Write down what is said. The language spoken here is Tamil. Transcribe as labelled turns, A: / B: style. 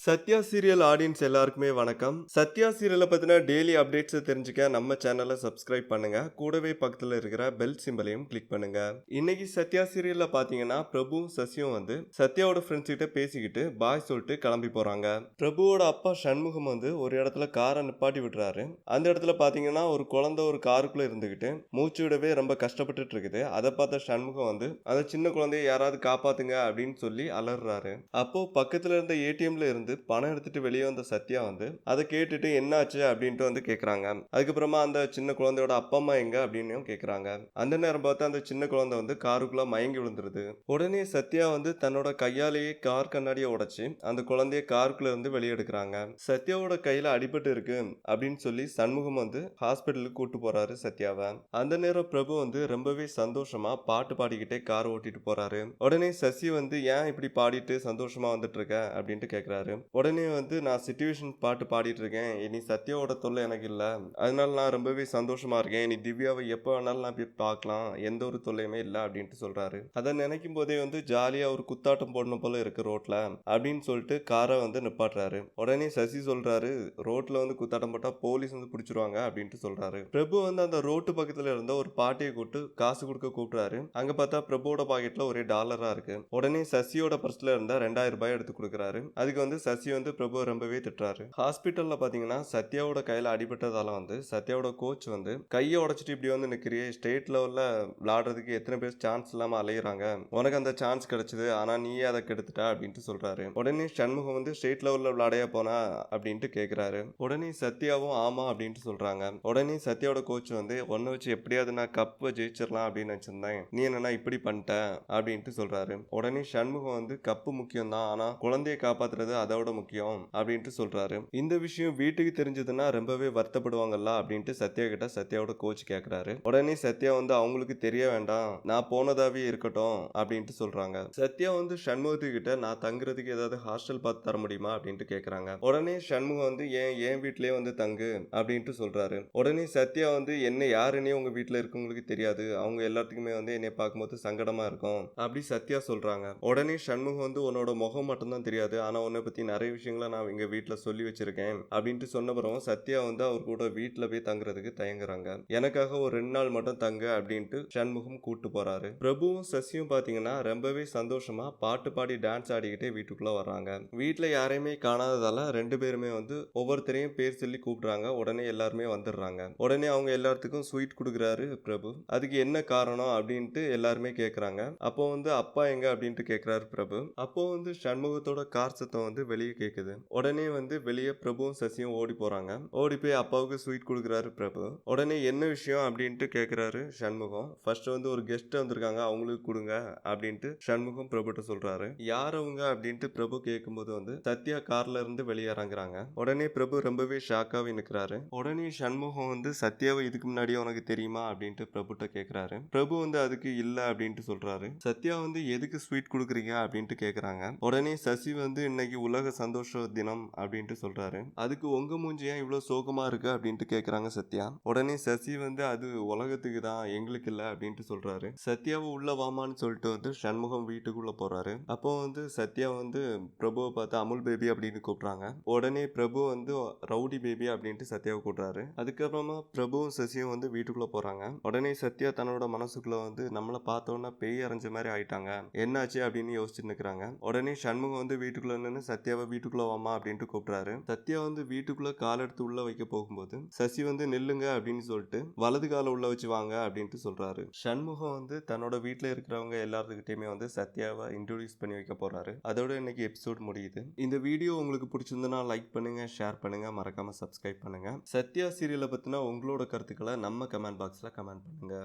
A: சத்யா சீரியல் ஆடியன்ஸ் எல்லாருக்குமே வணக்கம். சத்யா சீரியலை பத்தின டெய்லி அப்டேட்ஸ் தெரிஞ்சுக்க நம்ம சேனலை சப்ஸ்கிரைப் பண்ணுங்க. கூடவே பக்கத்துல இருக்கிற பெல் சிம்பலையும் கிளிக் பண்ணுங்க. இன்னைக்கு சத்யா சீரியல்ல பாத்தீங்கன்னா பிரபுவும் சசியும் வந்து சத்யாவோட ஃப்ரெண்ட்ஸ் கிட்ட பேசிக்கிட்டு பாய் சொல்லிட்டு கிளம்பி போறாங்க. பிரபுவோட அப்பா சண்முகம் வந்து ஒரு இடத்துல காரை நிப்பாட்டி விடுறாரு. அந்த இடத்துல பாத்தீங்கன்னா ஒரு குழந்தை ஒரு காருக்குள்ள இருந்துகிட்டு மூச்சு விடவே ரொம்ப கஷ்டப்பட்டுட்டு இருக்குது. அதை பார்த்த சண்முகம் வந்து அந்த சின்ன குழந்தைய யாராவது காப்பாத்துங்க அப்படின்னு சொல்லி அலறாரு. அப்போ பக்கத்துல இருந்த ஏடிஎம்ல இருந்து பணம் எடுத்துட்டு வெளியே வந்த சத்யா வந்து அதை கேட்டுட்டு என்னாச்சு அப்படின்ட்டு வந்து கேக்குறாங்க. அதுக்கப்புறமா அந்த சின்ன குழந்தையோட அப்பா அம்மா எங்க அப்படின்னு கேக்குறாங்க. அந்த நேரம் பார்த்து அந்த சின்ன குழந்தை வந்து காருக்குள்ள மயங்கி விழுந்துருது. உடனே சத்யா வந்து தன்னோட கையாலேயே கார் கண்ணாடியை உடைச்சு அந்த குழந்தைய காருக்குள்ள இருந்து வெளியே எடுக்கிறாங்க. சத்யாவோட கையில அடிபட்டு இருக்கு அப்படின்னு சொல்லி சண்முகம் வந்து ஹாஸ்பிட்டலுக்கு கூட்டு போறாரு சத்யாவை. அந்த நேரம் பிரபு வந்து ரொம்பவே சந்தோஷமா பாட்டு பாடிக்கிட்டே கார் ஓட்டிட்டு போறாரு. உடனே சசி வந்து ஏன் இப்படி பாடிட்டு சந்தோஷமா வந்துட்டு இருக்க அப்படின்ட்டு கேக்குறாரு. உடனே வந்து நான் சிச்சுவேஷன் பாட்டு பாடிட்டு இருக்கேன். இனி சத்யாவோட தொல்லை எனக்கு இல்லை, அதனால நான் ரொம்பவே சந்தோஷமா இருக்கேன். இனி திவ்யாவை எப்போ வேணாலும் நான் போய் பார்க்கலாம், எந்த ஒரு தொல்லையுமே இல்லை அப்படின்ட்டு சொல்றாரு. அதை நினைக்கும் போதே வந்து ஜாலியா ஒரு குத்தாட்டம் போடணும் போல இருக்கு ரோட்ல அப்படின்னு சொல்லிட்டு காரை வந்து நிப்பாட்டுறாரு. உடனே சசி சொல்றாரு ரோட்ல வந்து குத்தாட்டம் போட்டா போலீஸ் வந்து பிடிச்சிருவாங்க அப்படின்ட்டு சொல்றாரு. பிரபு வந்து அந்த ரோட்டு பக்கத்துல இருந்த ஒரு பாட்டியை கூப்பிட்டு காசு கொடுக்க கூப்பிடுறாரு. அங்க பார்த்தா பிரபுவோட பாக்கெட்ல ஒரே டாலரா இருக்கு. உடனே சசியோட பர்ஸ்ல இருந்த 2000 ரூபாய் எடுத்து கொடுக்குறாரு. அதுக்கு வந்து சசி வந்து பிரபு ரொம்பவே திட்டுறாரு. ஹாஸ்பிட்டல்ல பாத்தீங்கன்னா சத்யாவோட கையில அடிபட்டதால வந்து சத்யாவோட கோச் வந்து கையை உடைச்சிட்டு இப்படி வந்து நிக்கிறியே, ஸ்டேட் லெவல்ல விளையாடுறதுக்கு எத்தனை பேர் சான்ஸ் இல்லாம அலையிறாங்க, உனக்கு அந்த சான்ஸ் கிடைச்சது, ஆனா நீயே அதை கெடுத்துட்ட அப்படின்ட்டு சொல்றாரு. உடனே சண்முகம் வந்து ஸ்டேட் லெவல்ல விளையாடைய போனா அப்படின்ட்டு கேக்குறாரு. உடனே சத்யாவும் ஆமா அப்படின்ட்டு சொல்றாங்க. உடனே சத்யாவோட கோச் வந்து ஒன்ன வச்சு எப்படியாவது நான் கப்பை ஜெயிச்சிடலாம் அப்படின்னு நினைச்சிருந்தேன், நீ என்னன்னா இப்படி பண்ணிட்ட அப்படின்ட்டு சொல்றாரு. உடனே சண்முகம் வந்து கப்பு முக்கியம் தான், ஆனா குழந்தையை காப்பாத்துறது அதோட முக்கியம் அப்படின்ட்டு சொல்றாரு. இந்த விஷயம் வீட்டுக்கு தெரிஞ்சதுன்னா ரொம்பவே வருத்தப்படுவாங்கல்ல அப்படின்ட்டு சத்யா கிட்ட சத்யாவோட கோச் கேக்குறாரு. உடனே சத்யா வந்து அவங்களுக்கு தெரிய வேண்டாம், நான் போனதாவே இருக்கட்டும் அப்படின்ட்டு சொல்றாங்க. சத்யா வந்து சண்முகத்துக்கிட்ட நான் தங்குறதுக்கு ஏதாவது ஹாஸ்டல் பார்த்து தர முடியுமா அப்படின்ட்டு கேக்குறாங்க. உடனே சண்முகம் வந்து என் வீட்லயே வந்து தங்கு அப்படின்ட்டு சொல்றாரு. உடனே சத்யா வந்து என்ன யாருன்னே உங்க வீட்டுல இருக்கவங்களுக்கு தெரியாது, அவங்க எல்லாத்துக்குமே வந்து என்னை பார்க்கும்போது சங்கடமா இருக்கும் அப்படி சத்யா சொல்றாங்க. உடனே சண்முகம் வந்து உன்னோட முகம் மட்டும்தான் தெரியாது, ஆனா உன்னை பத்தி நிறைய விஷயங்களை நான் எங்க வீட்டுல சொல்லி வச்சிருக்கேன் அப்படின்ட்டு சொன்னபுறம் சத்யா வந்து அவர் கூட வீட்டுல போய் தங்குறதுக்கு தயங்குறாங்க. எனக்காக ஒரு 2 நாள் மட்டும் தங்க அப்படின்ட்டு சண்முகம் கூட்டு போறாரு. பிரபுவும் சசியும் பாத்தீங்கன்னா ரொம்பவே சந்தோஷமா பாட்டு பாடி டான்ஸ் ஆடிக்கிட்டே வீட்டுக்குள்ள வர்றாங்க. வீட்டுல யாரையுமே காணாததால 2 பேருமே வந்து ஒவ்வொருத்தரையும் பேர் சொல்லி கூப்பிடுறாங்க. உடனே எல்லாருமே வந்துடுறாங்க. உடனே அவங்க எல்லாத்துக்கும் ஸ்வீட் கொடுக்குறாரு பிரபு. அதுக்கு என்ன காரணம் அப்படின்ட்டு எல்லாருமே கேக்குறாங்க. அப்போ வந்து அப்பா எங்க அப்படின்ட்டு கேக்குறாரு பிரபு. அப்போ வந்து சண்முகத்தோட கார் சத்தம் வந்து வெளியே கேக்குது. உடனே வந்து வெளியே பிரபுவும் சசியும் ஓடி போறாங்க. ஓடி போய் அப்பாவுக்கு ஸ்வீட் கொடுக்குறாரு பிரபு. உடனே என்ன விஷயம் அப்படின்ட்டு கேக்குறாரு சண்முகம். ஃபர்ஸ்ட் வந்து ஒரு கெஸ்ட் வந்திருக்காங்க, அவங்களுக்கு கொடுங்க அப்படின்ட்டு சண்முகம் பிரபுட்ட சொல்றாரு. யார் அவங்க அப்படின்ட்டு பிரபு கேட்கும்போது வந்து சத்யா கார்ல இருந்து வெளியே இறங்குறாங்க. உடனே பிரபு ரொம்பவே ஷாக்காவே நிக்கிறாரு. உடனே சண்முகம் வந்து சத்யாவை இதுக்கு முன்னாடியே உனக்கு தெரியுமா அப்படின்ட்டு பிரபுட்ட கேக்குறாரு. பிரபு வந்து அதுக்கு இல்ல அப்படின்ட்டு சொல்றாரு. சத்யா வந்து எதுக்கு ஸ்வீட் கொடுக்குறீங்க அப்படின்ட்டு கேக்குறாங்க. உடனே சசி வந்து இன்னைக்கு உலக சந்தோஷ தினம் அப்படின்ட்டு சொல்றாரு. அதுக்கு உங்க மூஞ்சி ஏன் இவ்வளவு சோகமா இருக்கு அப்படின்ட்டு கேக்குறாங்க சத்யா. உடனே சசி வந்து அது உலகத்துக்கு தான், எங்களுக்கு இல்ல அப்படின்ட்டு சொல்றாரு. சத்யாவை உள்ள வாமான்னு சொல்லிட்டு வந்து சண்முகம் வீட்டுக்குள்ள போறாரு. அப்போ வந்து சத்யா வந்து பிரபுவை பார்த்து அமுல் பேபி அப்படின்னு கூப்பிடுறாங்க. உடனே பிரபு வந்து ரவுடி பேபி அப்படின்ட்டு சத்யாவை கூப்பிடுறாரு. அதுக்கப்புறமா பிரபுவும் சசியும் வந்து வீட்டுக்குள்ள போறாங்க. உடனே சத்யா தன்னோட மனசுக்குள்ள வந்து நம்மள பார்த்தோன்னா பேய் அரைஞ்ச மாதிரி ஆயிட்டாங்க, என்னாச்சு அப்படின்னு யோசிச்சுட்டு நிக்கிறாங்க. உடனே சண்முகம் வந்து வீட்டுக்குள்ள நின்று சத்யாவை வீட்டுக்குள்ள வாமா அப்படின்ட்டு கூப்பிடுறாரு. சத்யா வந்து வீட்டுக்குள்ள கால் எடுத்து உள்ள வைக்க போகும்போது சசி வந்து நில்லுங்க அப்படின்னு சொல்லிட்டு வலது கால உள்ள வச்சு வாங்க அப்படின்ட்டு சொல்றாரு. சண்முகம் வந்து தன்னோட வீட்டுல இருக்கிறவங்க எல்லாத்துக்கிட்டையுமே வந்து சத்யாவை இன்ட்ரோடியூஸ் பண்ணி வைக்க போறாரு. அதோட இன்னைக்கு எபிசோட் முடியுது. இந்த வீடியோ உங்களுக்கு பிடிச்சிருந்தனா லைக் பண்ணுங்க, ஷேர் பண்ணுங்க, மறக்காம சப்ஸ்கிரைப் பண்ணுங்க. சத்யா சீரியலை பத்தின உங்களோட கருத்துக்களை நம்ம கமெண்ட் பாக்ஸ்ல கமெண்ட் பண்ணுங்க.